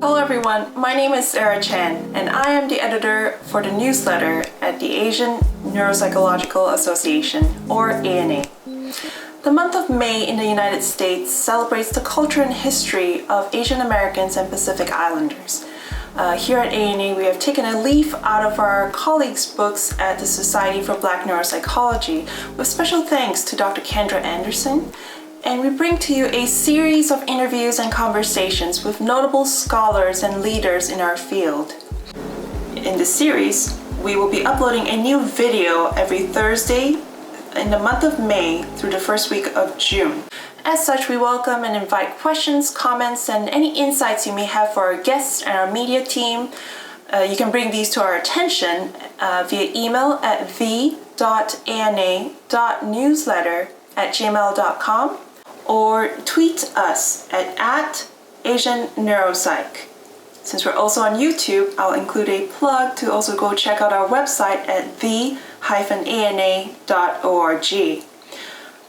Hello everyone, my name is Sarah Chan and I am the editor for the newsletter at the Asian Neuropsychological Association, or ANA. The month of May in the United States celebrates the culture and history of Asian Americans and Pacific Islanders. Here at ANA, we have taken a leaf out of our colleagues' books at the Society for Black Neuropsychology with special thanks to Dr. Kendra Anderson. And we bring to you a series of interviews and conversations with notable scholars and leaders in our field. In this series, we will be uploading a new video every Thursday in the month of May through the first week of June. As such, we welcome and invite questions, comments, and any insights you may have for our guests and our media team. You can bring these to our attention via email at v.ana.newsletter@gmail.com or tweet us at Asian Neuropsych. Since we're also on YouTube, I'll include a plug to also go check out our website at the-ana.org.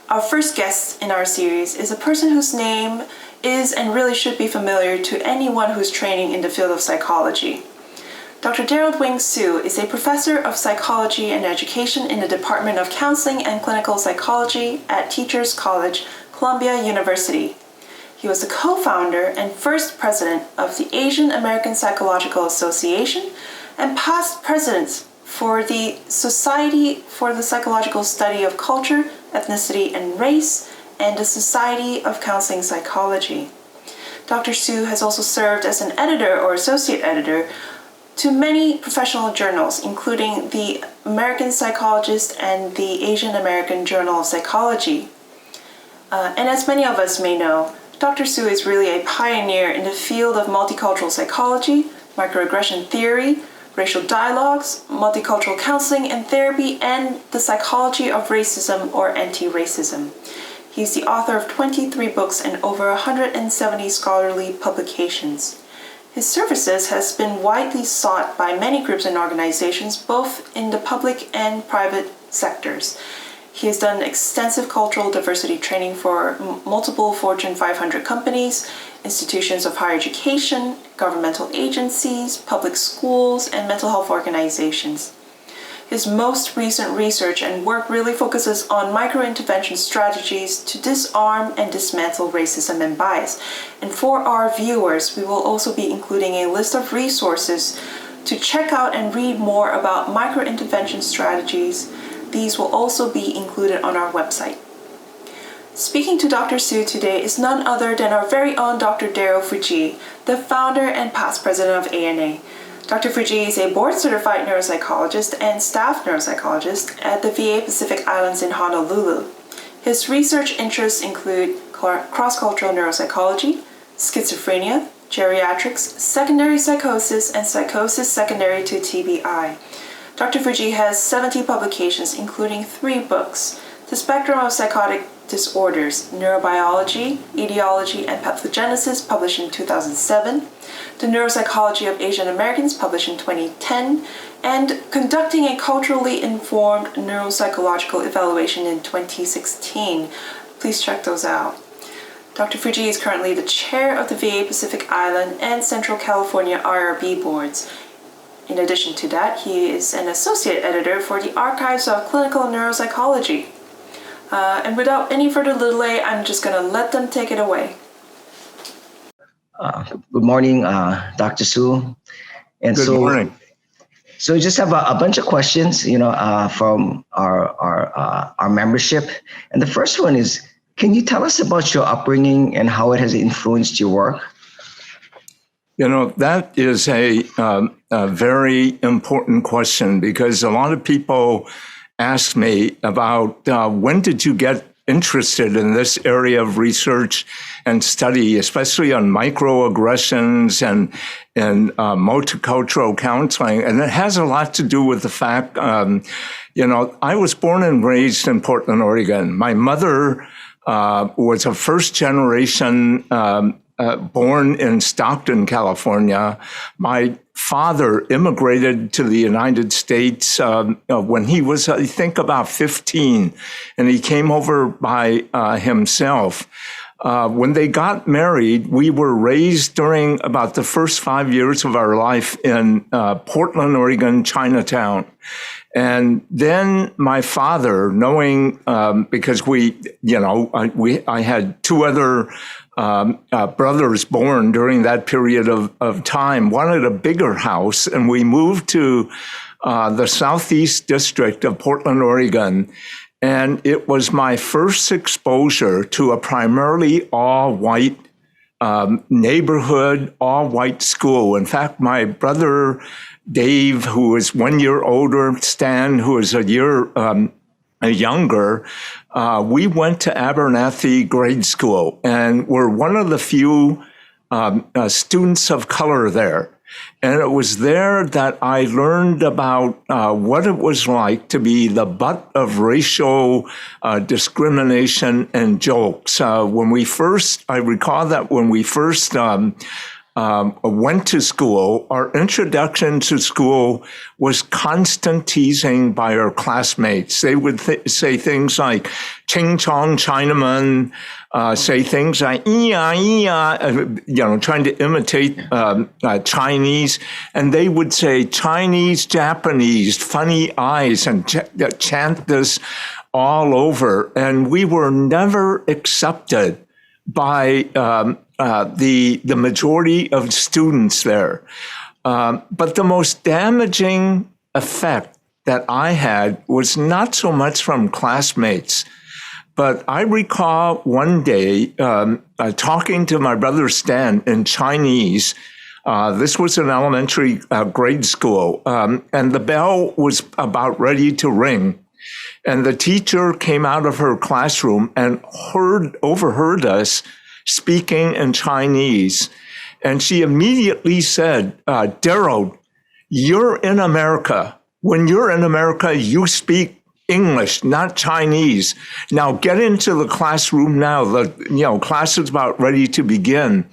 Our first guest in our series is a person whose name is and really should be familiar to anyone who's training in the field of psychology. Dr. Derald Wing Sue is a professor of psychology and education in the Department of Counseling and Clinical Psychology at Teachers College, Columbia University. He was the co-founder and first president of the Asian American Psychological Association and past president for the Society for the Psychological Study of Culture, Ethnicity and Race, and the Society of Counseling Psychology. Dr. Sue has also served as an editor or associate editor to many professional journals, including the American Psychologist and the Asian American Journal of Psychology. And as many of us may know, Dr. Sue is really a pioneer in the field of multicultural psychology, microaggression theory, racial dialogues, multicultural counseling and therapy, and the psychology of racism or antiracism. He's the author of 23 books and over 170 scholarly publications. His services has been widely sought by many groups and organizations, both in the public and private sectors. He has done extensive cultural diversity training for multiple Fortune 500 companies, institutions of higher education, governmental agencies, public schools, and mental health organizations. His most recent research and work really focuses on microintervention strategies to disarm and dismantle racism and bias. And for our viewers, we will also be including a list of resources to check out and read more about microintervention strategies. These will also be included on our website. Speaking to Dr. Sue today is none other than our very own Dr. Daryl Fujii, the founder and past president of ANA. Dr. Fujii is a board-certified neuropsychologist and staff neuropsychologist at the VA Pacific Islands in Honolulu. His research interests include cross-cultural neuropsychology, schizophrenia, geriatrics, secondary psychosis, and psychosis secondary to TBI. Dr. Fujii has 70 publications, including 3 books: The Spectrum of Psychotic Disorders, Neurobiology, Etiology, and Pathogenesis, published in 2007, The Neuropsychology of Asian Americans, published in 2010, and Conducting a Culturally Informed Neuropsychological Evaluation in 2016. Please check those out. Dr. Fujii is currently the chair of the VA Pacific Island and Central California IRB boards. In addition to that, he is an associate editor for the Archives of Clinical Neuropsychology. And without any further delay, I'm just going to let them take it away. Good morning, Dr. Sue. And Good morning. So we just have a bunch of questions, from our membership. And the first one is, can you tell us about your upbringing and how it has influenced your work? That is a very important question, because a lot of people ask me about when did you get interested in this area of research and study, especially on microaggressions and multicultural counseling. And it has a lot to do with the fact, I was born and raised in Portland, Oregon. My mother was a first generation born in Stockton, California. My father immigrated to the United States when he was, I think, about 15, and he came over by himself. When they got married, we were raised during about the first 5 years of our life in Portland, Oregon, Chinatown. And then my father, knowing, because I had two other brothers born during that period of time, wanted a bigger house, and we moved to the southeast district of Portland, Oregon. And it was my first exposure to a primarily all-white neighborhood, all-white school. In fact, my brother Dave, who was 1 year older, Stan, who was a year younger, we went to Abernathy grade school and were one of the few students of color there. And it was there that I learned about what it was like to be the butt of racial discrimination and jokes. I recall that when we first went to school, our introduction to school was constant teasing by our classmates. They would say things like, Ching Chong Chinaman, say things like, trying to imitate Chinese. And they would say Chinese, Japanese, funny eyes, and chant this all over. And we were never accepted by the majority of students there. But the most damaging effect that I had was not so much from classmates, but I recall one day talking to my brother Stan in Chinese. This was an elementary grade school, and the bell was about ready to ring. And the teacher came out of her classroom and overheard us speaking in Chinese. And she immediately said, Derald, you're in America. When you're in America, you speak English, not Chinese. Now get into the classroom now. The class is about ready to begin.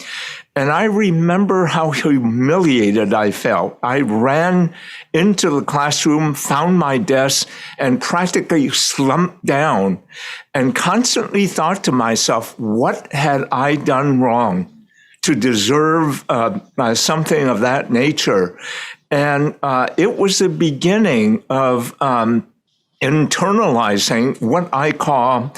And I remember how humiliated I felt. I ran into the classroom, found my desk, and practically slumped down and constantly thought to myself, what had I done wrong to deserve something of that nature? And it was the beginning of internalizing what I call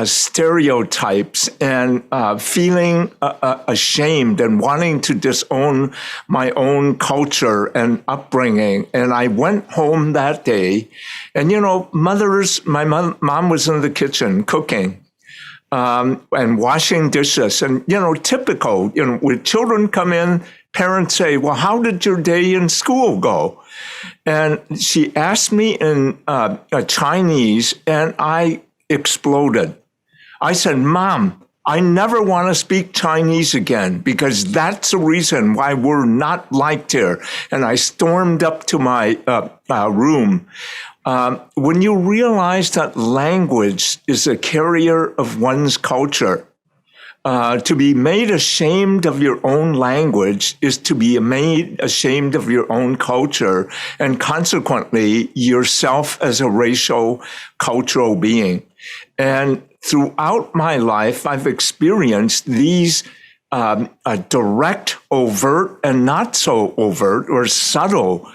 stereotypes and feeling ashamed and wanting to disown my own culture and upbringing. And I went home that day, and my mom was in the kitchen cooking and washing dishes. And typical, when children come in, parents say, "Well, how did your day in school go?" And she asked me in Chinese, and I exploded. I said, "Mom, I never want to speak Chinese again because that's the reason why we're not liked here." And I stormed up to my room. When you realize that language is a carrier of one's culture, to be made ashamed of your own language is to be made ashamed of your own culture and consequently yourself as a racial, cultural being. And throughout my life, I've experienced these direct, overt, and not so overt or subtle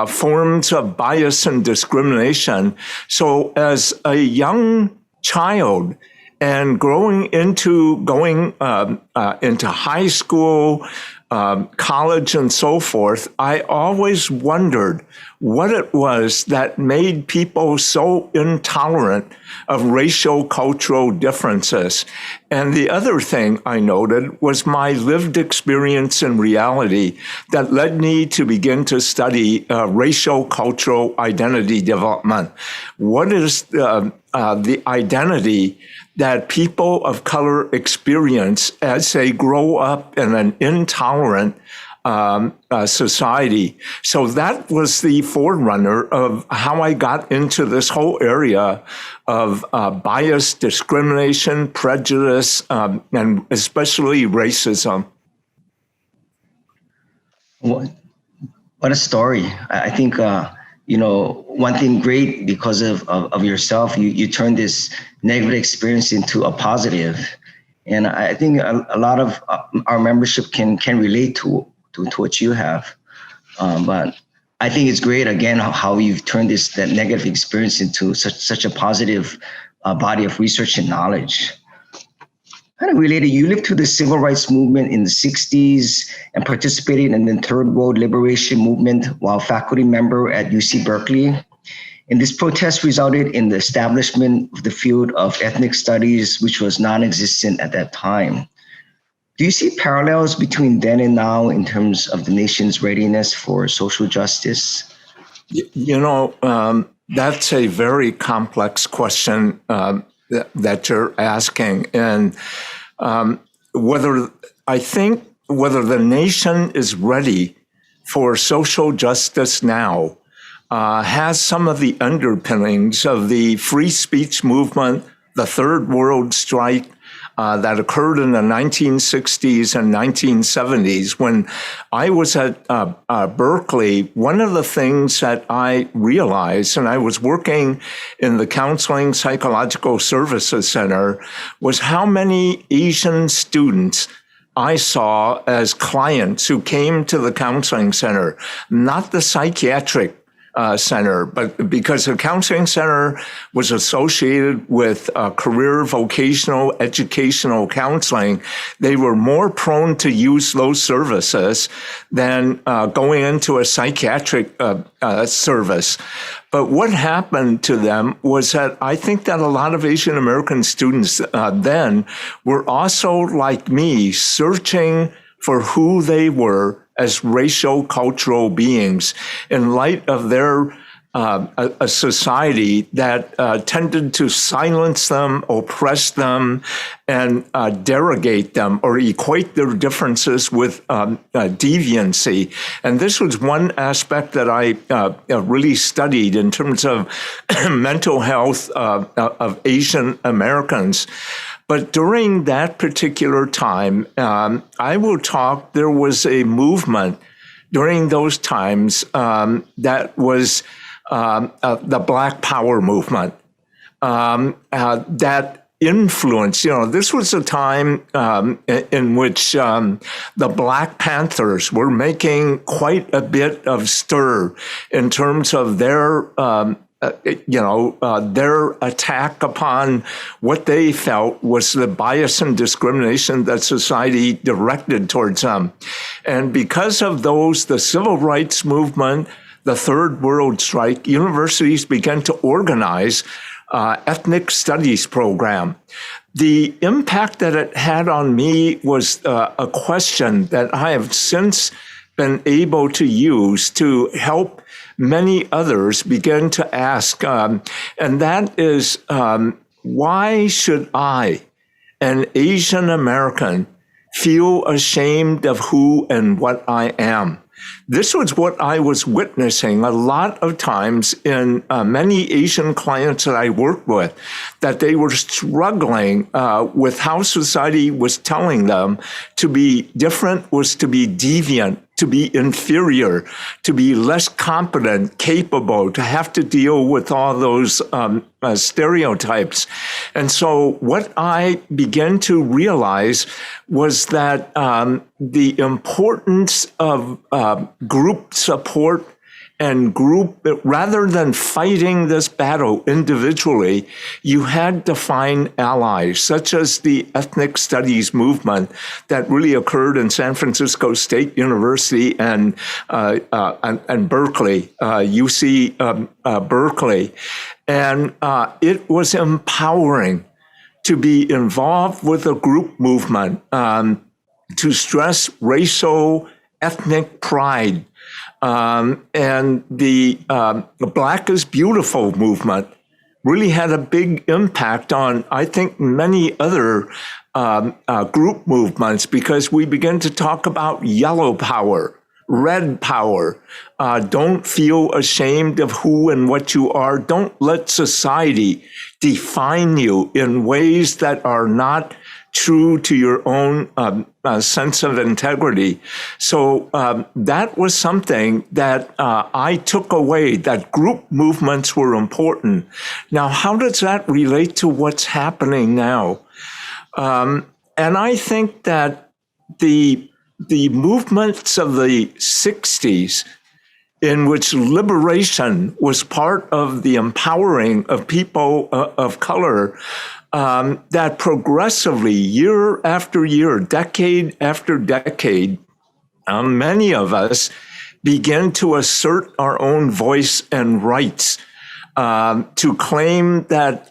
forms of bias and discrimination. So as a young child, and going into high school, college, and so forth, I always wondered what it was that made people so intolerant of racial, cultural differences. And the other thing I noted was my lived experience in reality that led me to begin to study racial, cultural identity development. What is the identity that people of color experience as they grow up in an intolerant society? So that was the forerunner of how I got into this whole area of bias, discrimination, prejudice, and especially racism. What a story. I think, one thing great because of yourself, you turned this negative experience into a positive. And I think a lot of our membership can relate to what you have. But I think it's great, again, how you've turned that negative experience into such a positive body of research and knowledge. Kind of related, you lived through the civil rights movement in the 60s and participated in the Third World Liberation Movement while faculty member at UC Berkeley. And this protest resulted in the establishment of the field of ethnic studies, which was non-existent at that time. Do you see parallels between then and now in terms of the nation's readiness for social justice? That's a very complex question that you're asking. And whether the nation is ready for social justice now has some of the underpinnings of the free speech movement, the Third World Strike, that occurred in the 1960s and 1970s. When I was at Berkeley, one of the things that I realized, and I was working in the Counseling Psychological Services Center, was how many Asian students I saw as clients who came to the counseling center, not the psychiatric center, but because the counseling center was associated with career, vocational, educational counseling, they were more prone to use those services than going into a psychiatric service. But what happened to them was that I think that a lot of Asian American students then were also, like me, searching for who they were as racial cultural beings in light of their a society that tended to silence them, oppress them, and derogate them or equate their differences with deviancy. And this was one aspect that I really studied in terms of mental health of Asian Americans. But during that particular time, I will talk, there was a movement during those times that was the Black Power movement that influenced, this was a time in which the Black Panthers were making quite a bit of stir in terms of their their attack upon what they felt was the bias and discrimination that society directed towards them. And because of those, the civil rights movement, the Third World Strike, universities began to organize ethnic studies program. The impact that it had on me was a question that I have since been able to use to help many others begin to ask, and that is, why should I, an Asian American, feel ashamed of who and what I am? This was what I was witnessing a lot of times in many Asian clients that I worked with, that they were struggling with how society was telling them to be different was to be deviant, to be inferior, to be less competent, capable, to have to deal with all those stereotypes. And so what I began to realize was that the importance of group support and group, rather than fighting this battle individually, you had to find allies, such as the ethnic studies movement that really occurred in San Francisco State University and Berkeley, UC Berkeley. And it was empowering to be involved with a group movement to stress racial, ethnic pride. And the Black is Beautiful movement really had a big impact on, I think, many other group movements, because we began to talk about yellow power, red power. Don't feel ashamed of who and what you are. Don't let society define you in ways that are not true to your own sense of integrity. So that was something that I took away, that group movements were important. Now, how does that relate to what's happening now? And I think that the movements of the 60s, in which liberation was part of the empowering of people of color, that progressively, year after year, decade after decade, many of us begin to assert our own voice and rights, to claim that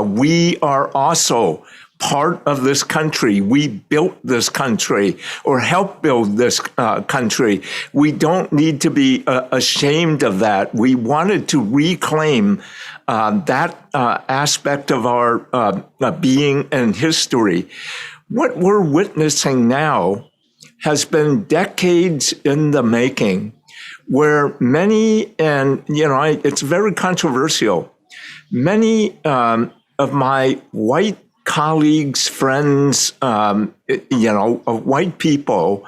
we are also part of this country. We built this country or helped build this country. We don't need to be ashamed of that. We wanted to reclaim that aspect of our being and history. What we're witnessing now has been decades in the making, where many, and it's very controversial, many of my white colleagues, friends, white people,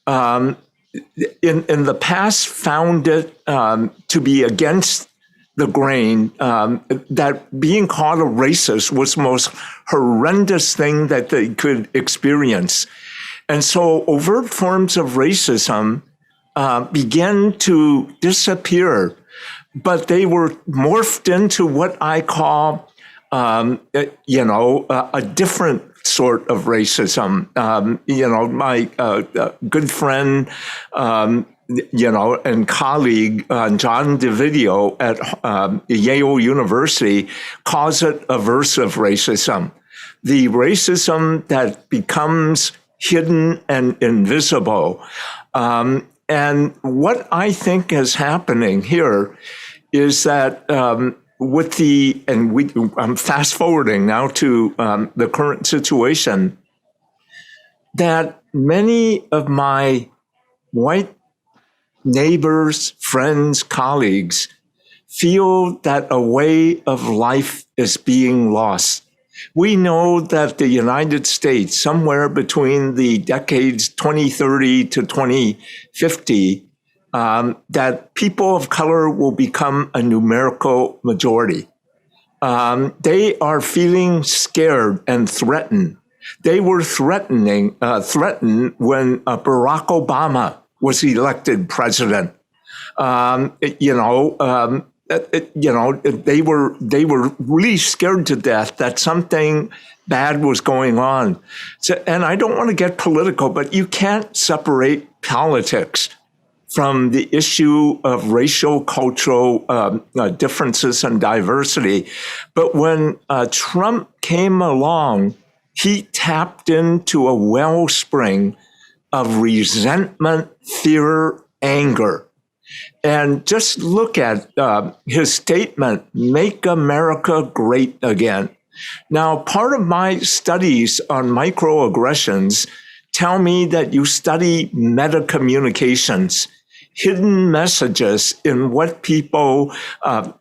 in the past found it to be against the grain, that being called a racist was the most horrendous thing that they could experience. And so overt forms of racism began to disappear, but they were morphed into what I call a different sort of racism. My good friend, and colleague, John DeVideo at Yale University, calls it aversive racism. The racism that becomes hidden and invisible. And what I think is happening here is that I'm fast forwarding now to the current situation, that many of my white neighbors, friends, colleagues feel that a way of life is being lost. We know that the United States, somewhere between the decades 2030 to 2050, that people of color will become a numerical majority. They are feeling scared and threatened. They were threatened when Barack Obama was elected president. They were really scared to death that something bad was going on. So, and I don't want to get political, but you can't separate politics from the issue of racial, cultural differences and diversity. But when Trump came along, he tapped into a wellspring of resentment, fear, anger. And just look at his statement, "Make America Great Again." Now, part of my studies on microaggressions tell me that you study meta-communications, hidden messages in what people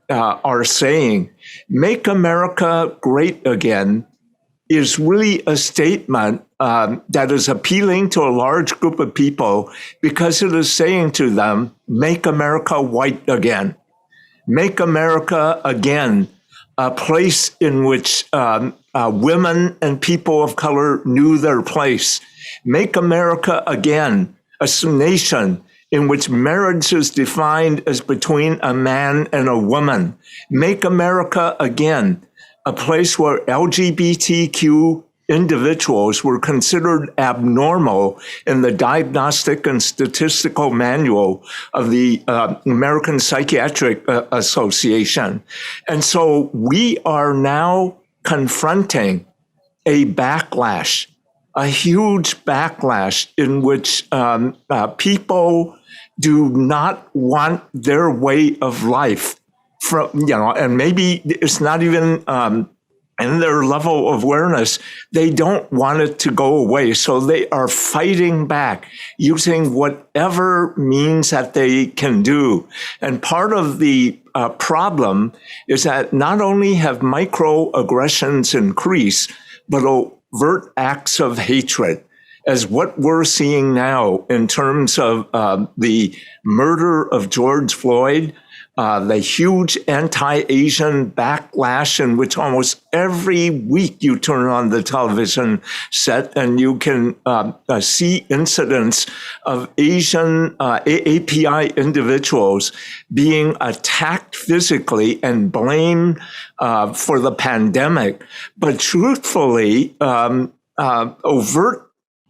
are saying. "Make America Great Again" is really a statement that is appealing to a large group of people because it is saying to them, make America white again. Make America again a place in which women and people of color knew their place. Make America again a nation in which marriage is defined as between a man and a woman. Make America again a place where LGBTQ individuals were considered abnormal in the Diagnostic and Statistical Manual of the American Psychiatric Association. And so we are now confronting a backlash, a huge backlash in which people do not want their way of life and maybe it's not even in their level of awareness, they don't want it to go away. So they are fighting back using whatever means that they can do. And part of the problem is that not only have microaggressions increased, but overt acts of hatred, as what we're seeing now in terms of the murder of George Floyd, the huge anti-Asian backlash in which almost every week you turn on the television set and you can see incidents of Asian AAPI individuals being attacked physically and blamed for the pandemic. But truthfully, overt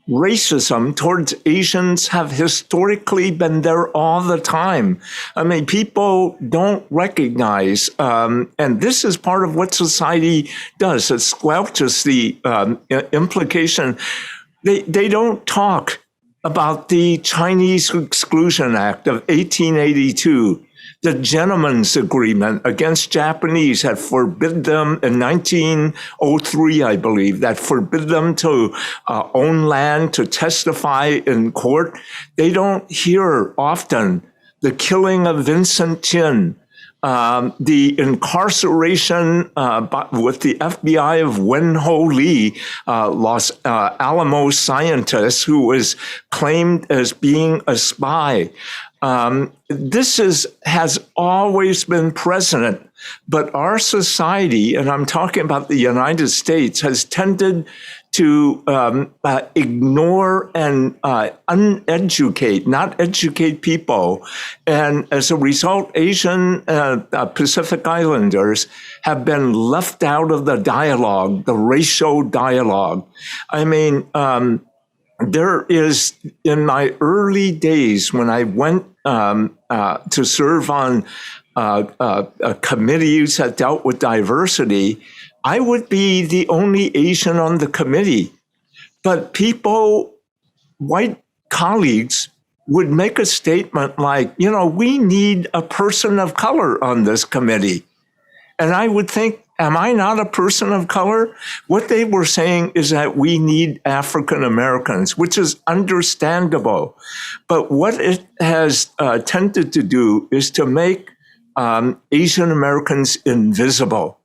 racism towards Asians have historically been there all the time. I mean, people don't recognize, and this is part of what society does. It squelches the implication. They don't talk about the Chinese Exclusion Act of 1882, the Gentleman's Agreement against Japanese that forbid them in 1903, I believe, that forbid them to own land, to testify in court. They don't hear often the killing of Vincent Chin, the incarceration with the FBI of Wen-Ho Lee, Los Alamos scientist who was claimed as being a spy. This has always been present, but our society, and I'm talking about the United States, has tended to ignore and uneducate, not educate people. And as a result, Asian Pacific Islanders have been left out of the dialogue, the racial dialogue. I mean, there is, in my early days when I went to serve on committees that dealt with diversity, I would be the only Asian on the committee. But people, white colleagues, would make a statement like, you know, we need a person of color on this committee. And I would think, am I not a person of color? What they were saying is that we need African Americans, which is understandable. But what it has tended to do is to make Asian Americans invisible,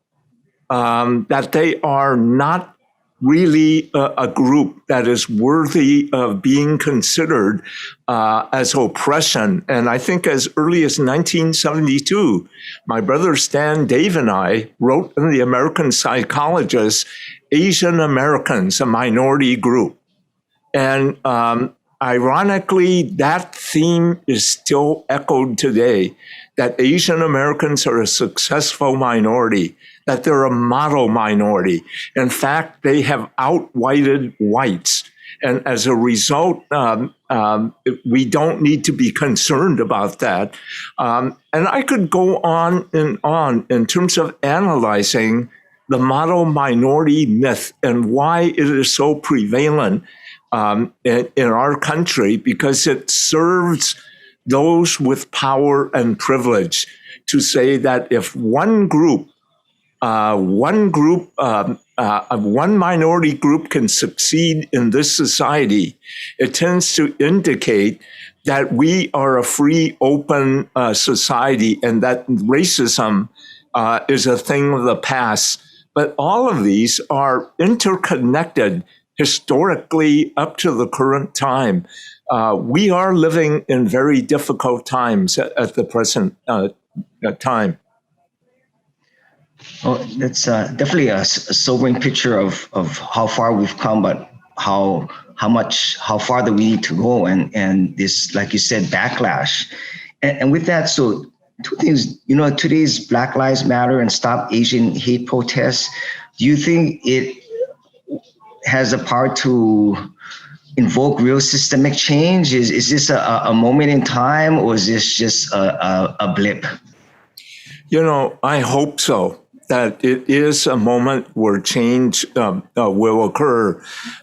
that they are not really a group that is worthy of being considered as oppression. And I think as early as 1972, my brother Stan Dave and I wrote in the American Psychologist, Asian Americans, a minority group. And ironically, that theme is still echoed today, that Asian Americans are a successful minority, that they're a model minority. In fact, they have out-whited whites. And as a result, we don't need to be concerned about that. And I could go on and on in terms of analyzing the model minority myth and why it is so prevalent in our country, because it serves those with power and privilege to say that if one minority group can succeed in this society, it tends to indicate that we are a free, open society and that racism is a thing of the past. But all of these are interconnected historically up to the current time. We are living in very difficult times at the present time. Well, that's definitely a sobering picture of how far we've come, but how far that we need to go, and this, like you said, backlash. And with that, so two things, you know, today's Black Lives Matter and Stop Asian Hate protests, do you think it has the power to invoke real systemic change? Is this a moment in time, or is this just a blip? You know, I hope so, that it is a moment where change will occur.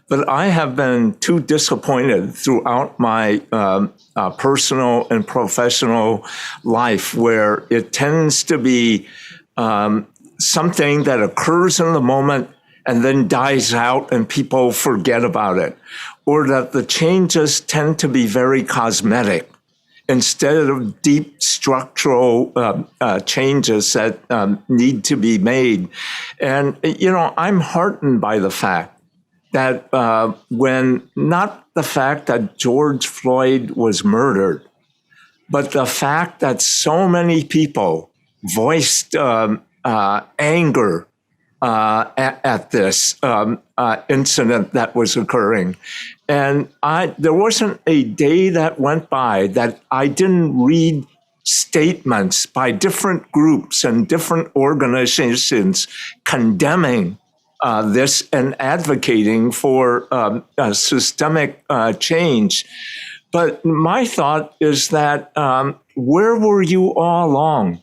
But I have been too disappointed throughout my personal and professional life, where it tends to be something that occurs in the moment and then dies out and people forget about it, or that the changes tend to be very cosmetic instead of deep structural changes that need to be made. And, you know, I'm heartened by the fact that when not the fact that George Floyd was murdered, but the fact that so many people voiced anger at this incident that was occurring. And there wasn't a day that went by that I didn't read statements by different groups and different organizations condemning this and advocating for systemic change. But my thought is that where were you all along?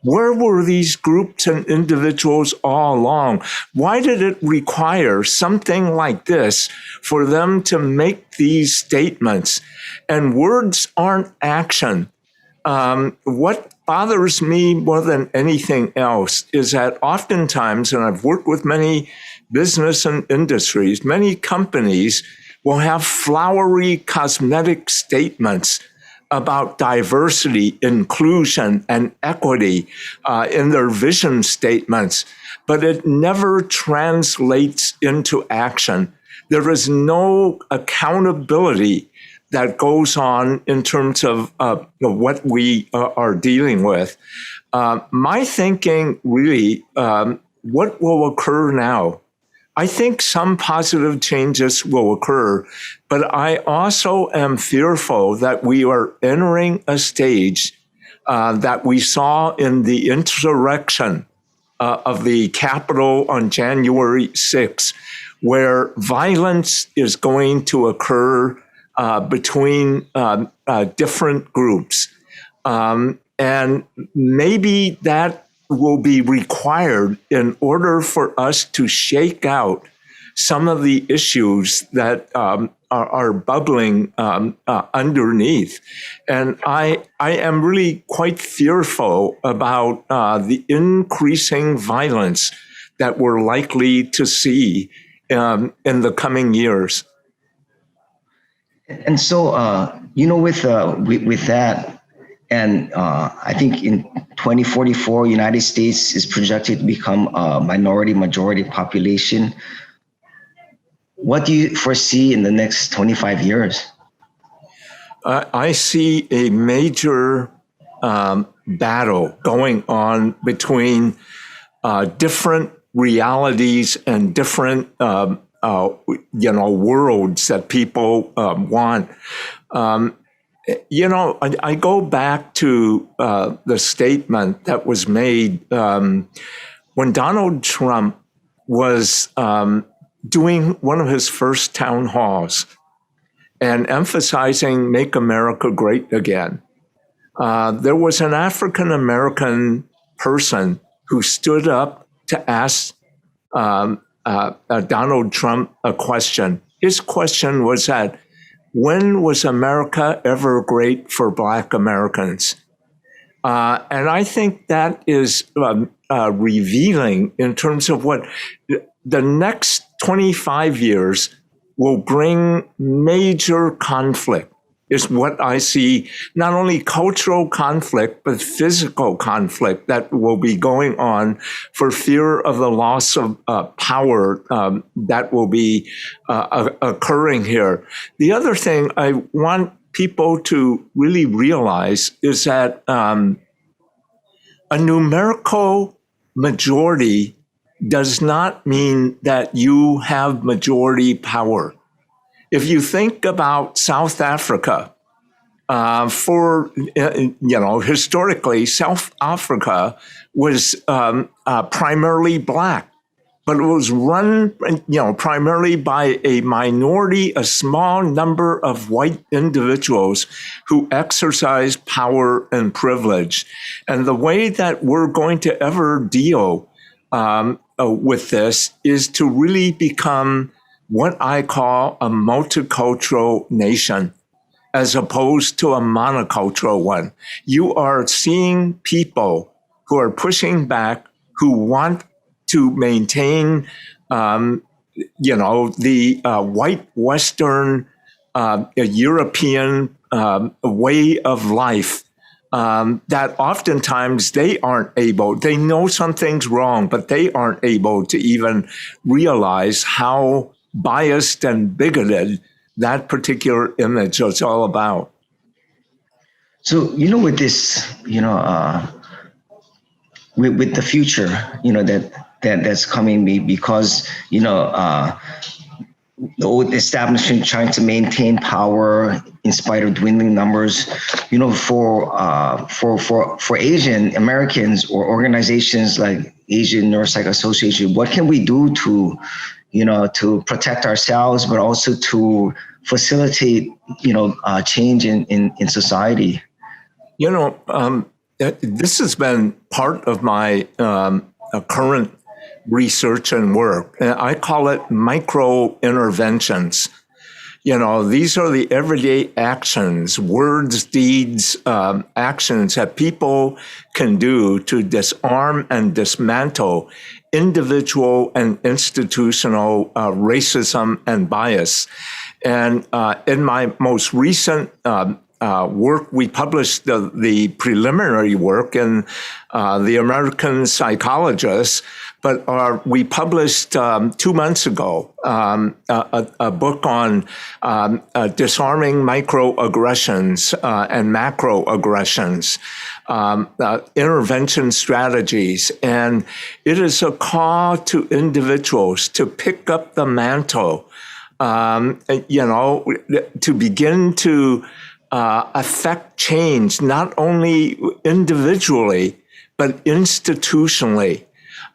Where were these groups and individuals all along? Why did it require something like this for them to make these statements? And words aren't action. What bothers me more than anything else is that oftentimes, and I've worked with many business and industries, many companies will have flowery cosmetic statements about diversity, inclusion, and equity in their vision statements, but it never translates into action. There is no accountability that goes on in terms of what we are dealing with. My thinking really, what will occur now? I think some positive changes will occur, but I also am fearful that we are entering a stage that we saw in the insurrection of the Capitol on January 6th, where violence is going to occur between different groups. And maybe that will be required in order for us to shake out some of the issues that are bubbling underneath. And I am really quite fearful about the increasing violence that we're likely to see in the coming years. And so, with that, and I think in 2044, United States is projected to become a minority-majority population. What do you foresee in the next 25 years? I see a major battle going on between different realities and different worlds that people want. I go back to the statement that was made when Donald Trump was doing one of his first town halls and emphasizing "Make America Great Again." There was an African-American person who stood up to ask Donald Trump a question. His question was that, when was America ever great for Black Americans? And I think that is revealing in terms of what the next 25 years will bring. Major conflict is what I see, not only cultural conflict, but physical conflict that will be going on for fear of the loss of power that will be occurring here. The other thing I want people to really realize is that a numerical majority does not mean that you have majority power. If you think about South Africa, historically, South Africa was primarily Black, but it was run, primarily by a minority, a small number of white individuals who exercise power and privilege. And the way that we're going to ever deal with this is to really become what I call a multicultural nation, as opposed to a monocultural one. You are seeing people who are pushing back, who want to maintain, the white Western European way of life. That oftentimes they aren't able, they know something's wrong, but they aren't able to even realize how biased and bigoted that particular image is all about. So, with this, with the future, that's coming, because, the old establishment trying to maintain power in spite of dwindling numbers, for Asian Americans or organizations like Asian Neuropsychological Association, what can we do to protect ourselves, but also to facilitate, change in society? This has been part of my current research and work. I call it microinterventions. These are the everyday actions, words, deeds, actions that people can do to disarm and dismantle individual and institutional racism and bias. And in my most recent work, we published the preliminary work in the American Psychologist, but we published 2 months ago a book on disarming microaggressions and macroaggressions, intervention strategies. And it is a call to individuals to pick up the mantle, to begin to affect change, not only individually, but institutionally.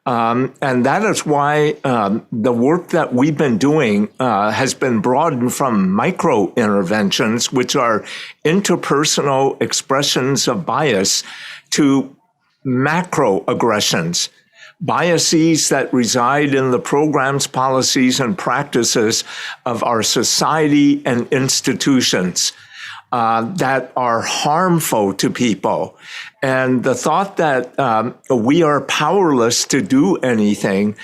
And that is why the work that we've been doing has been broadened from micro-interventions, which are interpersonal expressions of bias, to macroaggressions, biases that reside in the programs, policies, and practices of our society and institutions. That are harmful to people. And the thought that we are powerless to do anything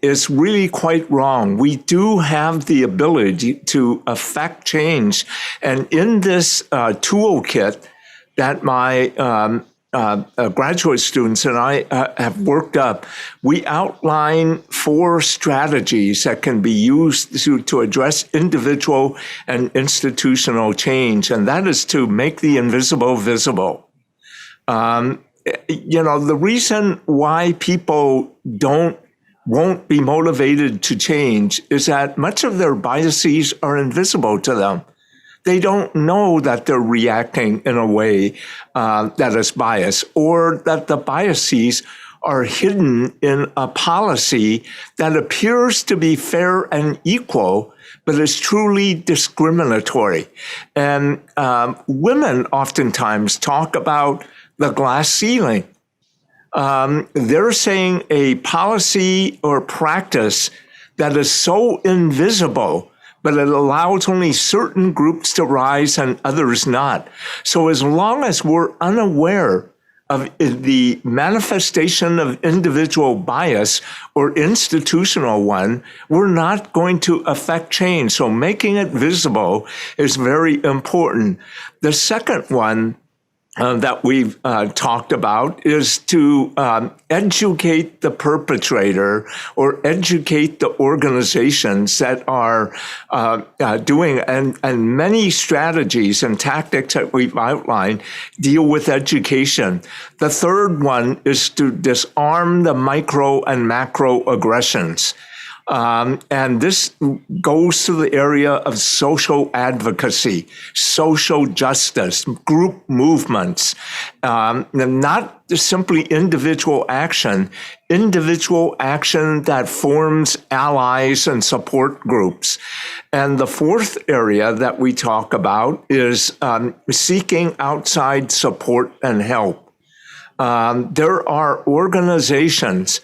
is really quite wrong. We do have the ability to affect change. And in this toolkit that my graduate students and I have worked up, we outline 4 strategies that can be used to address individual and institutional change, and that is to make the invisible visible. The reason why people won't be motivated to change is that much of their biases are invisible to them. They don't know that they're reacting in a way that is biased, or that the biases are hidden in a policy that appears to be fair and equal, but is truly discriminatory. And women oftentimes talk about the glass ceiling. They're saying a policy or practice that is so invisible, but it allows only certain groups to rise and others not. So as long as we're unaware of the manifestation of individual bias or institutional one, we're not going to affect change. So making it visible is very important. The second one that we've talked about is to educate the perpetrator or educate the organizations that are doing, and many strategies and tactics that we've outlined deal with education. The third one is to disarm the micro and macro aggressions. And this goes to the area of social advocacy, social justice, group movements, not simply individual action that forms allies and support groups. And the fourth area that we talk about is seeking outside support and help. There are organizations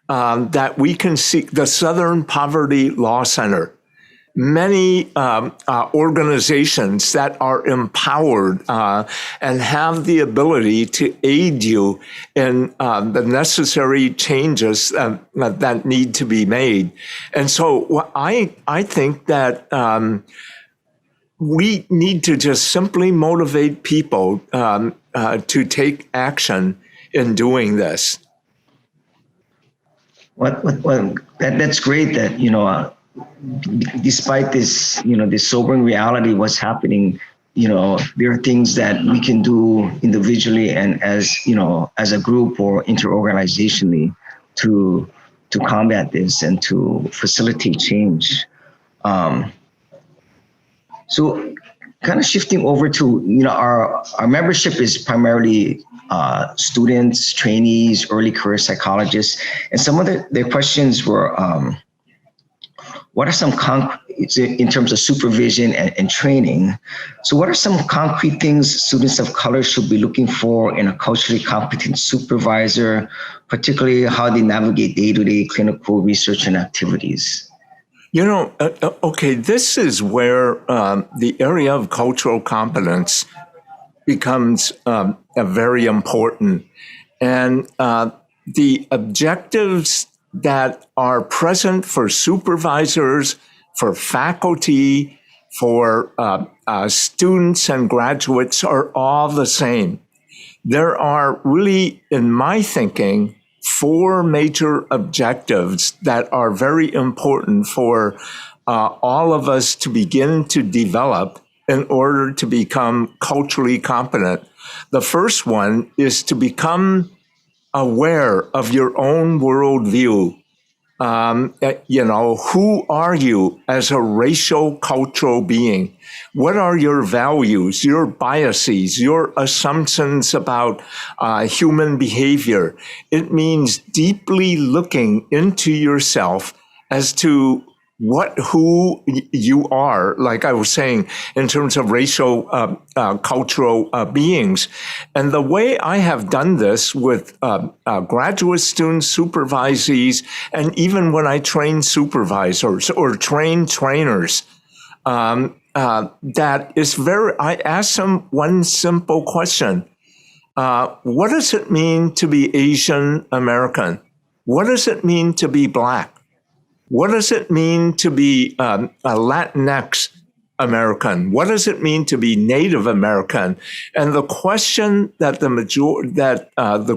that we can seek, the Southern Poverty Law Center, many organizations that are empowered and have the ability to aid you in the necessary changes that need to be made. And so I think that we need to just simply motivate people to take action in doing this. That's great that, despite this, this sobering reality, what's happening, there are things that we can do individually and as a group or interorganizationally to combat this and to facilitate change. So kind of shifting over to, our membership is primarily students, trainees, early career psychologists. And some of the questions were, what are some in terms of supervision and training? So what are some concrete things students of color should be looking for in a culturally competent supervisor, particularly how they navigate day-to-day clinical research and activities? Okay, this is where the area of cultural competence becomes very important. And the objectives that are present for supervisors, for faculty, for students and graduates are all the same. There are really, in my thinking, 4 major objectives that are very important for all of us to begin to develop in order to become culturally competent. The first one is to become aware of your own worldview. Who are you as a racial cultural being? What are your values, your biases, your assumptions about human behavior? It means deeply looking into yourself as to who you are, like I was saying, in terms of racial, cultural beings. And the way I have done this with graduate students, supervisees, and even when I train supervisors or train trainers, that is I ask them one simple question. What does it mean to be Asian American? What does it mean to be Black? What does it mean to be a Latinx American? What does it mean to be Native American? And the question that the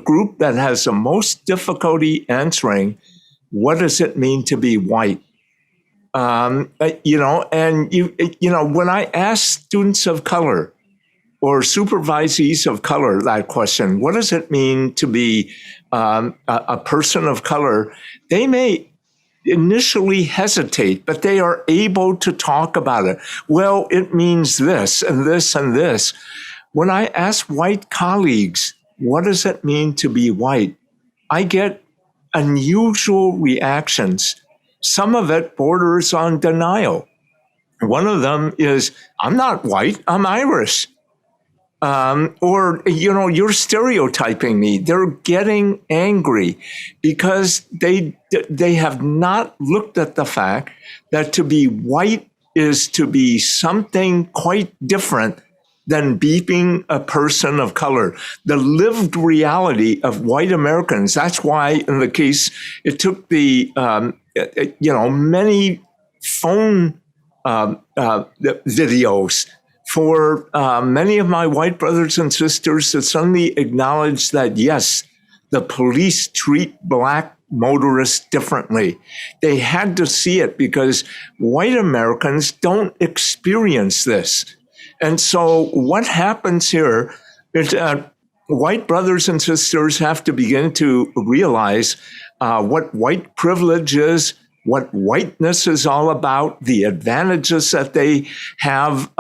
group that has the most difficulty answering, what does it mean to be white? When I ask students of color or supervisees of color that question, what does it mean to be a person of color? They may initially hesitate, but they are able to talk about it. Well, it means this and this and this. When I ask white colleagues, what does it mean to be white? I get unusual reactions. Some of it borders on denial. One of them is, I'm not white, I'm Irish. You're stereotyping me. They're getting angry because they have not looked at the fact that to be white is to be something quite different than being a person of color. The lived reality of white Americans. That's why, in the case, it took the many phone videos for many of my white brothers and sisters to suddenly acknowledge that, yes, the police treat Black motorists differently. They had to see it because white Americans don't experience this. And so what happens here is that white brothers and sisters have to begin to realize what white privilege is, what whiteness is all about, the advantages that they have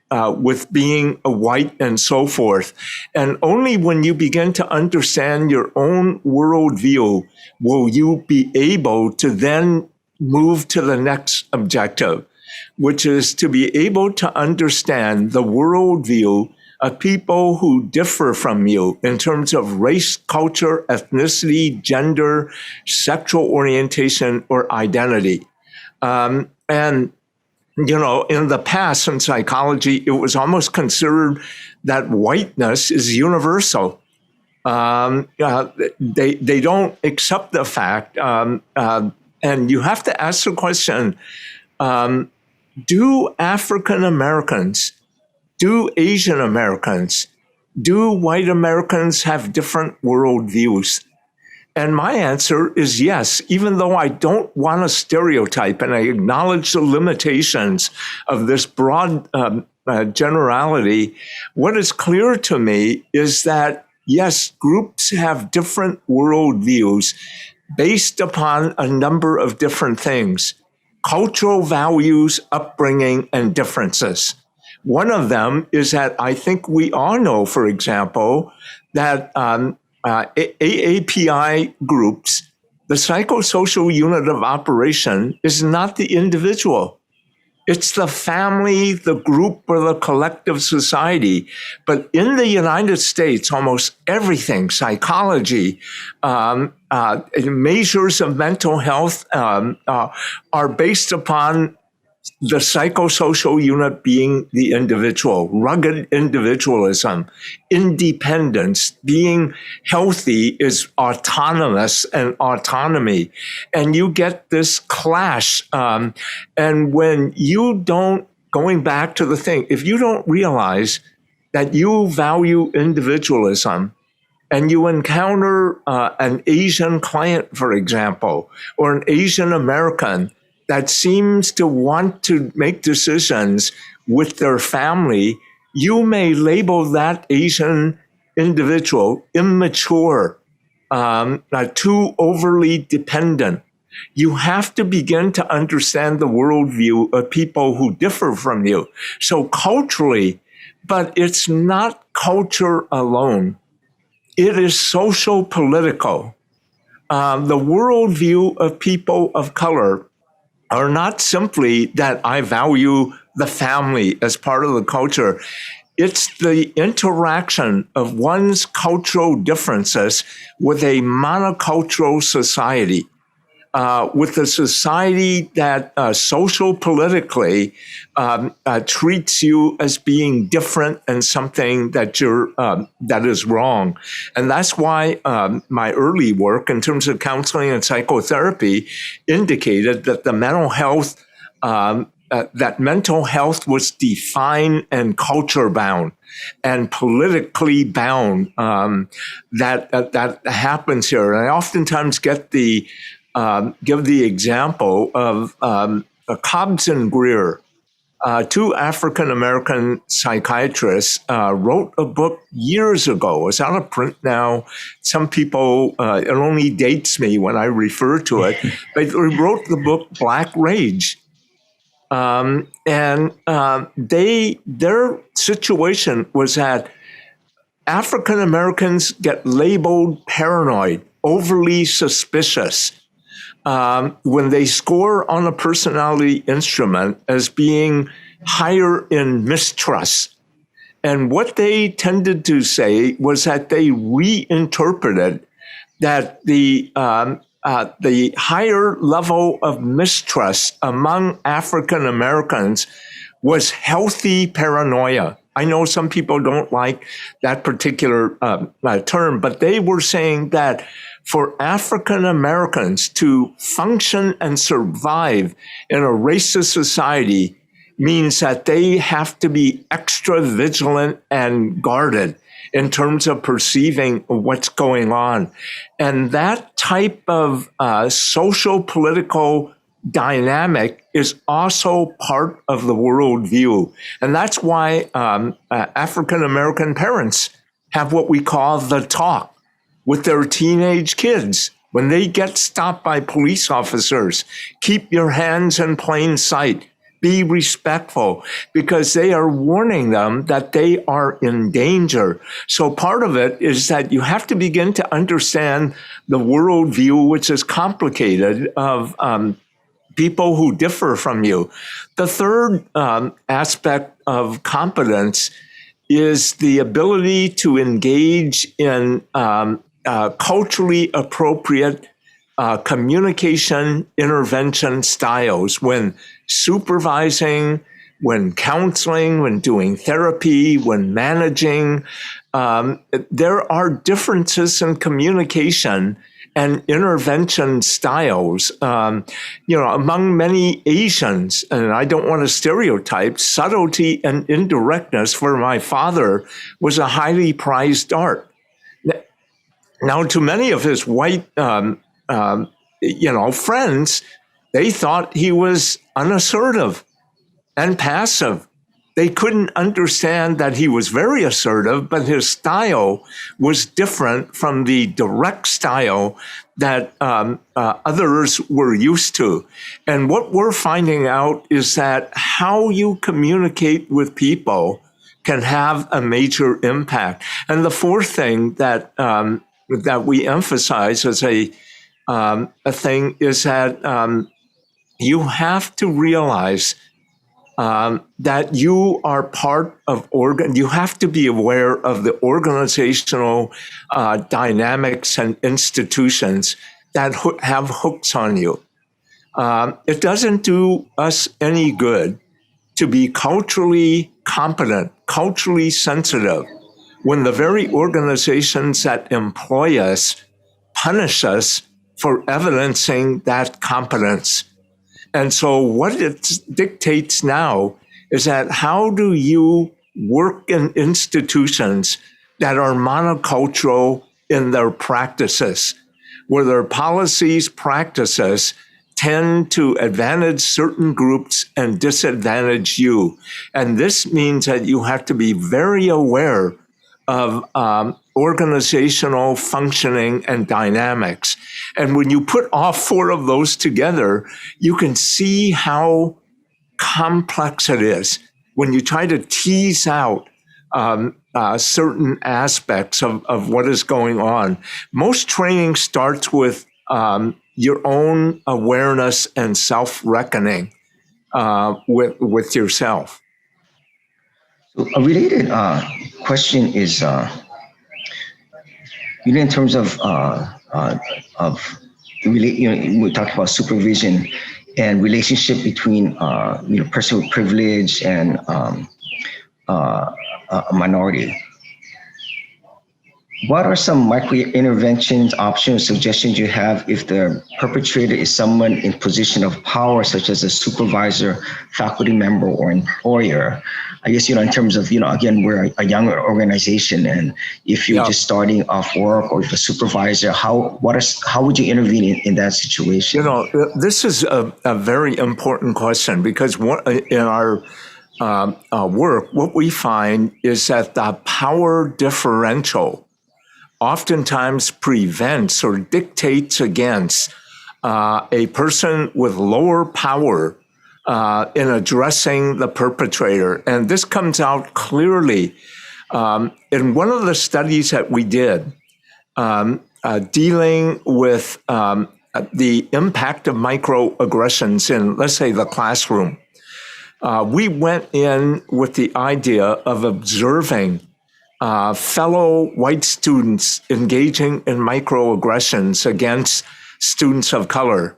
with being a white and so forth. And only when you begin to understand your own worldview will you be able to then move to the next objective, which is to be able to understand the worldview of people who differ from you in terms of race, culture, ethnicity, gender, sexual orientation, or identity. In the past in psychology, it was almost considered that whiteness is universal. They don't accept the fact, and you have to ask the question, do African Americans, do Asian Americans, do white Americans have different worldviews? And my answer is yes, even though I don't want to stereotype and I acknowledge the limitations of this broad generality. What is clear to me is that, yes, groups have different worldviews based upon a number of different things: cultural values, upbringing, and differences. One of them is that I think we all know, for example, that AAPI groups, the psychosocial unit of operation, is not the individual. It's the family, the group, or the collective society. But in the United States, almost everything, psychology, measures of mental health are based upon the psychosocial unit being the individual, rugged individualism, independence. Being healthy is autonomous and autonomy. And you get this clash. And when you don't, going back to the thing, if you don't realize that you value individualism, and you encounter an Asian client, for example, or an Asian American that seems to want to make decisions with their family, you may label that Asian individual immature, too overly dependent. You have to begin to understand the worldview of people who differ from you. So culturally, but it's not culture alone. It is social political. The worldview of people of color are not simply that I value the family as part of the culture. It's the interaction of one's cultural differences with a monocultural society, with a society that social politically treats you as being different and something that that is wrong. And that's why my early work in terms of counseling and psychotherapy indicated that the mental health that mental health was defined and culture bound and politically bound. That happens here, and I oftentimes get give the example of Cobbs and Greer. Two African-American psychiatrists wrote a book years ago. It's out of print now. Some people, it only dates me when I refer to it. But they wrote the book Black Rage. Their situation was that African-Americans get labeled paranoid, overly suspicious, when they score on a personality instrument as being higher in mistrust. And what they tended to say was that they reinterpreted that the higher level of mistrust among African Americans was healthy paranoia. I know some people don't like that particular term, but they were saying that for African Americans to function and survive in a racist society means that they have to be extra vigilant and guarded in terms of perceiving what's going on. And that type of social political dynamic is also part of the worldview. And that's why African American parents have what we call the talk with their teenage kids. When they get stopped by police officers, keep your hands in plain sight. Be respectful, because they are warning them that they are in danger. So part of it is that you have to begin to understand the worldview, which is complicated, of people who differ from you. The third aspect of competence is the ability to engage in culturally appropriate communication intervention styles when supervising, when counseling, when doing therapy, when managing. There are differences in communication and intervention styles. Among many Asians, and I don't want to stereotype, subtlety and indirectness for my father was a highly prized art. Now, to many of his white, friends, they thought he was unassertive and passive. They couldn't understand that he was very assertive, but his style was different from the direct style that others were used to. And what we're finding out is that how you communicate with people can have a major impact. And the fourth thing that we emphasize as a thing is that you have to realize that you are part of you have to be aware of the organizational dynamics and institutions that have hooks on you. It doesn't do us any good to be culturally competent, culturally sensitive, when the very organizations that employ us punish us for evidencing that competence. And so what it dictates now is that how do you work in institutions that are monocultural in their practices, where their policies, practices tend to advantage certain groups and disadvantage you. And this means that you have to be very aware of organizational functioning and dynamics. And when you put all four of those together, you can see how complex it is when you try to tease out certain aspects of what is going on. Most training starts with your own awareness and self-reckoning with yourself. So a related question is, in terms of we talked about supervision and relationship between person with privilege and a minority. What are some micro-interventions, options, suggestions you have if the perpetrator is someone in position of power, such as a supervisor, faculty member, or employer? I guess, in terms of, again, we're a younger organization, and if you're just starting off work, or if a supervisor, how would you intervene in that situation? This is a very important question, because in our work, what we find is that the power differential oftentimes prevents or dictates against a person with lower power in addressing the perpetrator. And this comes out clearly in one of the studies that we did dealing with the impact of microaggressions in, let's say, the classroom. We went in with the idea of observing fellow white students engaging in microaggressions against students of color.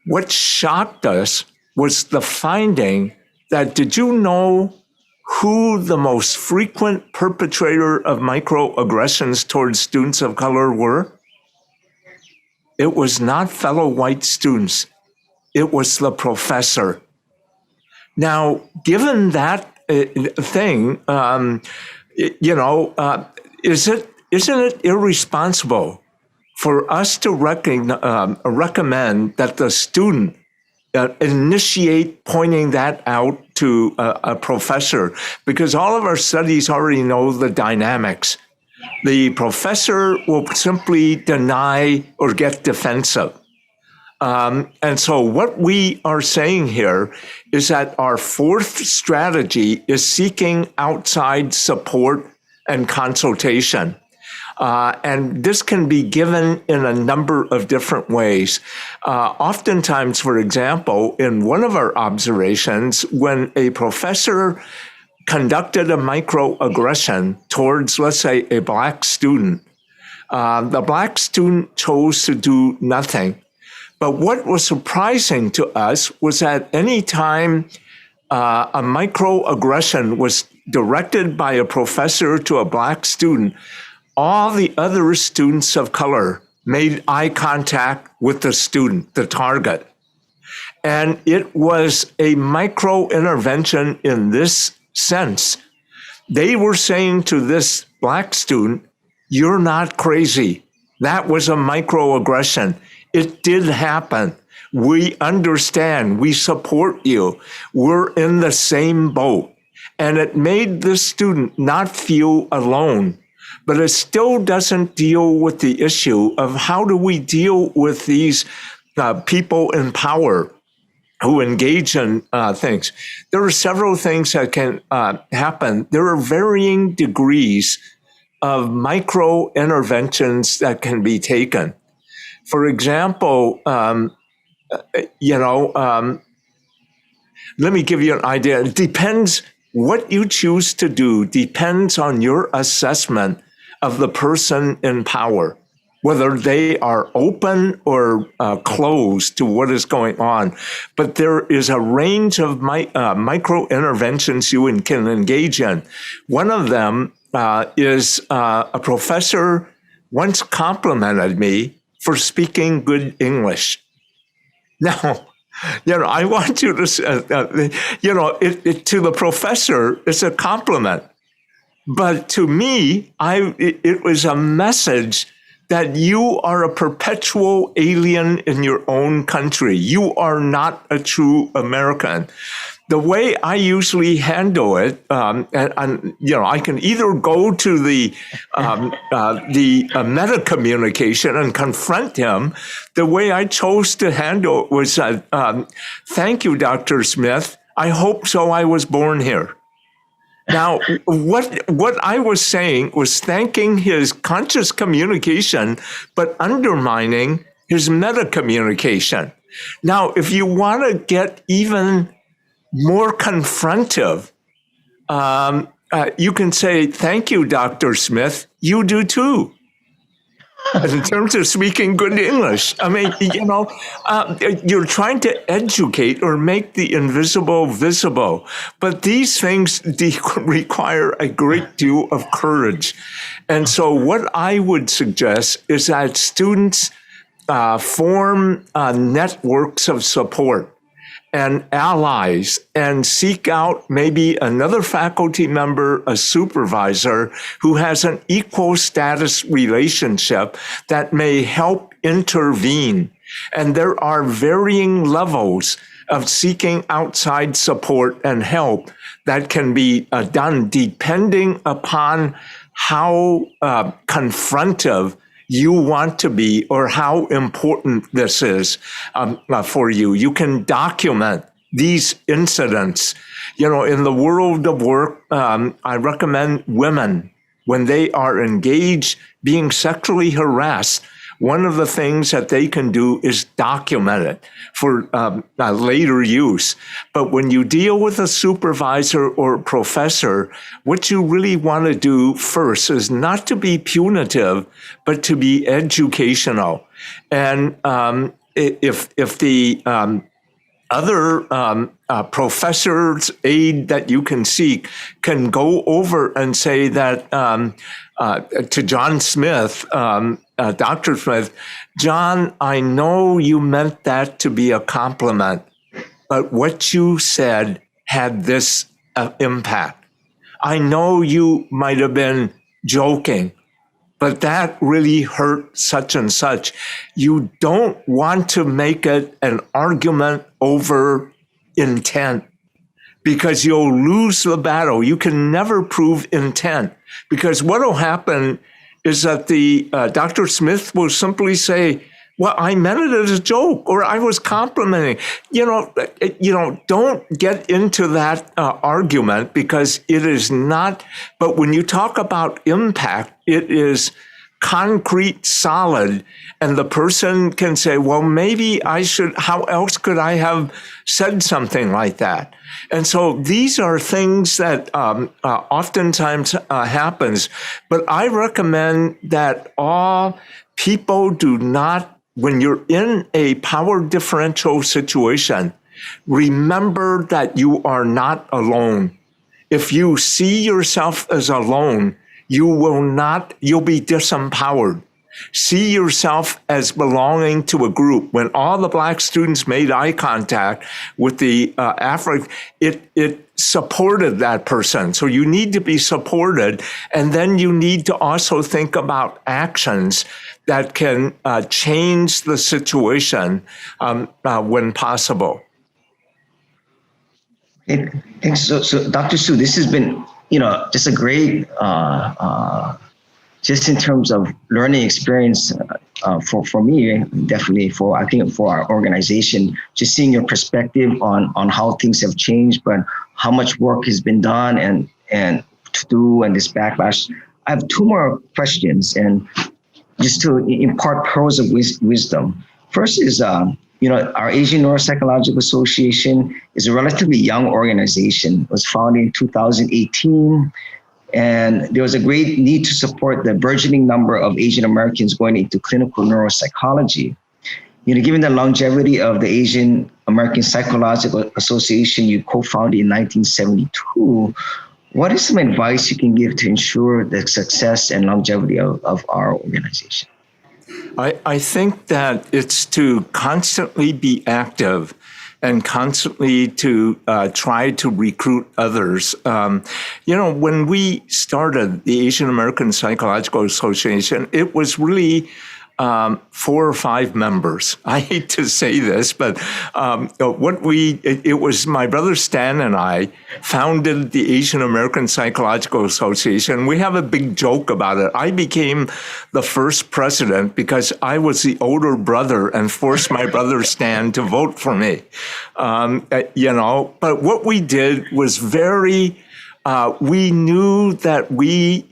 What shocked us was the finding that, did you know who the most frequent perpetrator of microaggressions towards students of color were? It was not fellow white students. It was the professor. Now, given that thing, isn't it irresponsible for us to recommend that the student initiate pointing that out to a professor? Because all of our studies already know the dynamics. The professor will simply deny or get defensive. And so what we are saying here is that our fourth strategy is seeking outside support and consultation. And this can be given in a number of different ways. Oftentimes, for example, in one of our observations, when a professor conducted a microaggression towards, let's say, a Black student, the Black student chose to do nothing. But what was surprising to us was that any time a microaggression was directed by a professor to a Black student, all the other students of color made eye contact with the student, the target. And it was a micro-intervention in this sense. They were saying to this Black student, "You're not crazy. That was a microaggression. It did happen. We understand. We support you. We're in the same boat. And it made the student not feel alone. But it still doesn't deal with the issue of how do we deal with these people in power who engage in things. There are several things that can happen. There are varying degrees of micro interventions that can be taken. For example, let me give you an idea. It depends what you choose to do depends on your assessment of the person in power, whether they are open or closed to what is going on. But there is a range of micro interventions you can engage in. One of them is a professor once complimented me for speaking good English. Now, I want you to, to the professor, it's a compliment. But to me, it was a message that you are a perpetual alien in your own country. You are not a true American. The way I usually handle it, I can either go to the meta communication and confront him. The way I chose to handle it was, "Thank you, Dr. Smith. I hope so. I was born here." Now, what I was saying was thanking his conscious communication, but undermining his meta communication. Now, if you want to get even more confrontive, you can say, "Thank you, Dr. Smith. You do too." In terms of speaking good English, I mean, you're trying to educate or make the invisible visible. But these things require a great deal of courage. And so what I would suggest is that students form networks of support and allies and seek out maybe another faculty member, a supervisor who has an equal status relationship that may help intervene. And there are varying levels of seeking outside support and help that can be done depending upon how confrontive you want to be or how important this is for you. You can document these incidents. In the world of work, I recommend women, when they are engaged being sexually harassed, one of the things that they can do is document it for later use. But when you deal with a supervisor or professor, what you really want to do first is not to be punitive, but to be educational. And if the other professor's aid that you can seek can go over and say that to John Smith, Dr. Smith, "John, I know you meant that to be a compliment, but what you said had this impact. I know you might have been joking, but that really hurt such and such." You don't want to make it an argument over intent because you'll lose the battle. You can never prove intent because what will happen is that the Dr. Smith will simply say, "Well, I meant it as a joke," or "I was complimenting." Don't get into that argument because it is not. But when you talk about impact, it is concrete, solid, and the person can say, "Well, maybe I should, how else could I have said something like that?" And so these are things that oftentimes happens, but I recommend that all people do not, when you're in a power differential situation, remember that you are not alone. If you see yourself as alone, you'll be disempowered. See yourself as belonging to a group. When all the Black students made eye contact with the African, it supported that person. So you need to be supported. And then you need to also think about actions that can change the situation when possible. Thanks. So Dr. Sue, this has been, just a great, just in terms of learning experience for me, definitely I think for our organization, just seeing your perspective on how things have changed, but how much work has been done and to do and this backlash. I have two more questions, and just to impart pearls of wisdom. First is, our Asian Neuropsychological Association is a relatively young organization. It was founded in 2018. And there was a great need to support the burgeoning number of Asian Americans going into clinical neuropsychology. Given the longevity of the Asian American Psychological Association you co-founded in 1972, what is some advice you can give to ensure the success and longevity of our organization? I think that it's to constantly be active and constantly to try to recruit others. When we started the Asian American Psychological Association, it was really 4 or 5 members. I hate to say this, but it was my brother Stan and I founded the Asian American Psychological Association. We have a big joke about it. I became the first president because I was the older brother and forced my brother Stan to vote for me. But what we did was we knew that we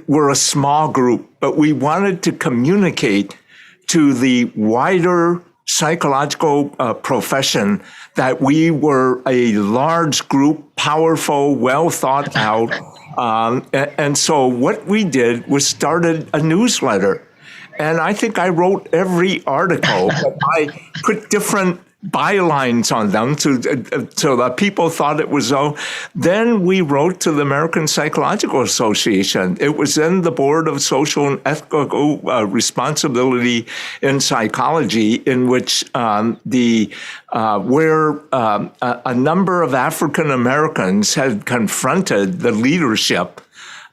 we're a small group, but we wanted to communicate to the wider psychological profession that we were a large group, powerful, well thought out. And so what we did was started a newsletter. And I think I wrote every article, but I put different bylines on them so that people thought it was Then we wrote to the American Psychological Association. It was then the Board of Social and Ethical Responsibility in Psychology, in which a number of African Americans had confronted the leadership.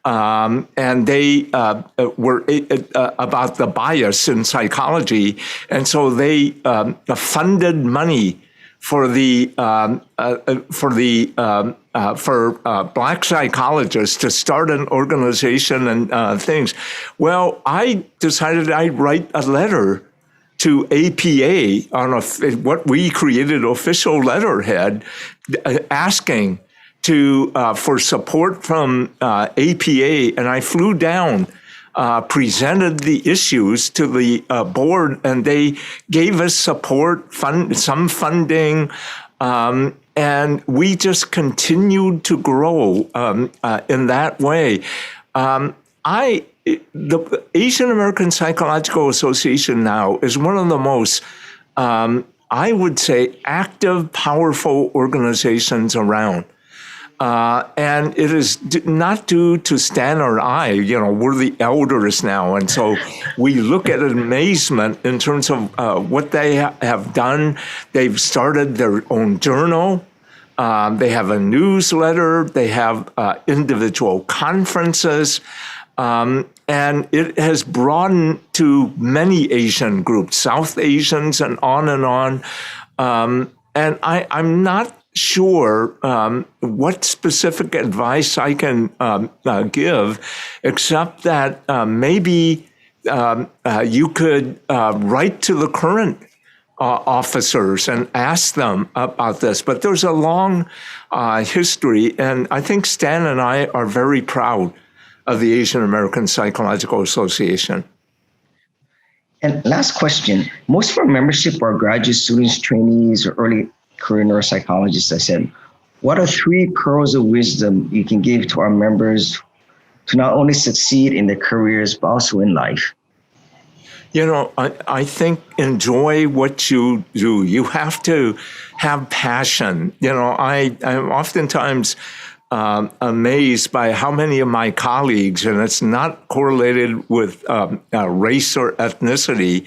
And they were about the bias in psychology, and so they funded money for Black psychologists to start an organization and things. Well, I decided I'd write a letter to APA on what we created official letterhead, asking for support from APA, and I flew down, presented the issues to the board, and they gave us support, some funding, and we just continued to grow in that way. The Asian American Psychological Association now is one of the most, I would say, active, powerful organizations around. And it is not due to Stan or I, we're the elders now. And so we look at amazement in terms of what they have done. They've started their own journal. They have a newsletter. They have individual conferences. And it has broadened to many Asian groups, South Asians and on and on. And I'm not sure what specific advice I can give, except that maybe you could write to the current officers and ask them about this. But there's a long history, and I think Stan and I are very proud of the Asian American Psychological Association. And last question, most of our membership are graduate students, trainees, or early career neuropsychologists. I said, what are 3 pearls of wisdom you can give to our members to not only succeed in their careers, but also in life? I think enjoy what you do. You have to have passion. I oftentimes amazed by how many of my colleagues, and it's not correlated with race or ethnicity,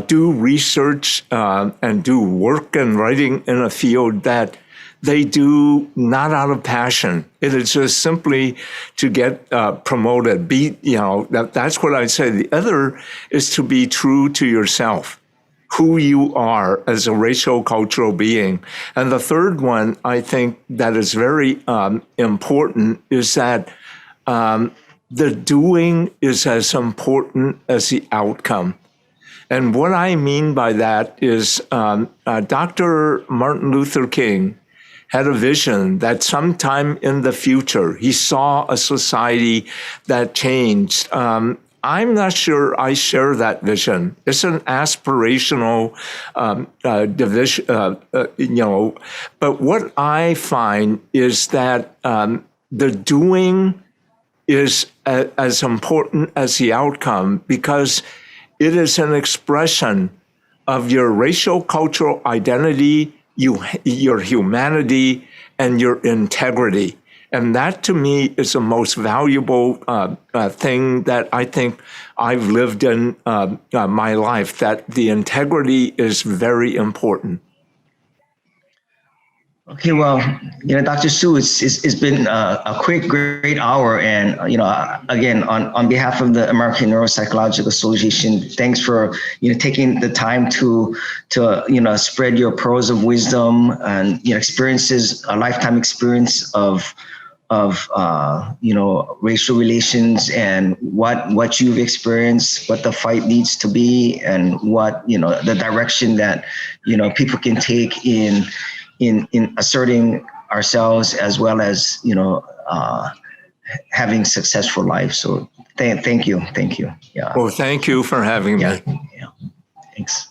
do research and do work and writing in a field that they do not out of passion. It is just simply to get promoted. That's what I say. The other is to be true to yourself, who you are as a racial cultural being. And the third one, I think, that is very important is that the doing is as important as the outcome. And what I mean by that is Dr. Martin Luther King had a vision that sometime in the future, he saw a society that changed. I'm not sure I share that vision. It's an aspirational division, but what I find is that the doing is as important as the outcome because it is an expression of your racial cultural identity, your humanity, and your integrity. And that, to me, is the most valuable thing that I think I've lived in my life, that the integrity is very important. Okay, well, Dr. Sue, it's been a quick, great hour. And, again, on behalf of the American Neuropsychological Association, thanks for, taking the time to spread your pearls of wisdom and, experiences, a lifetime experience of racial relations and what you've experienced, what the fight needs to be, and what, the direction that, people can take in asserting ourselves as well as, having successful life. So thank you. Yeah. Well, thank you for having me. Yeah. Thanks.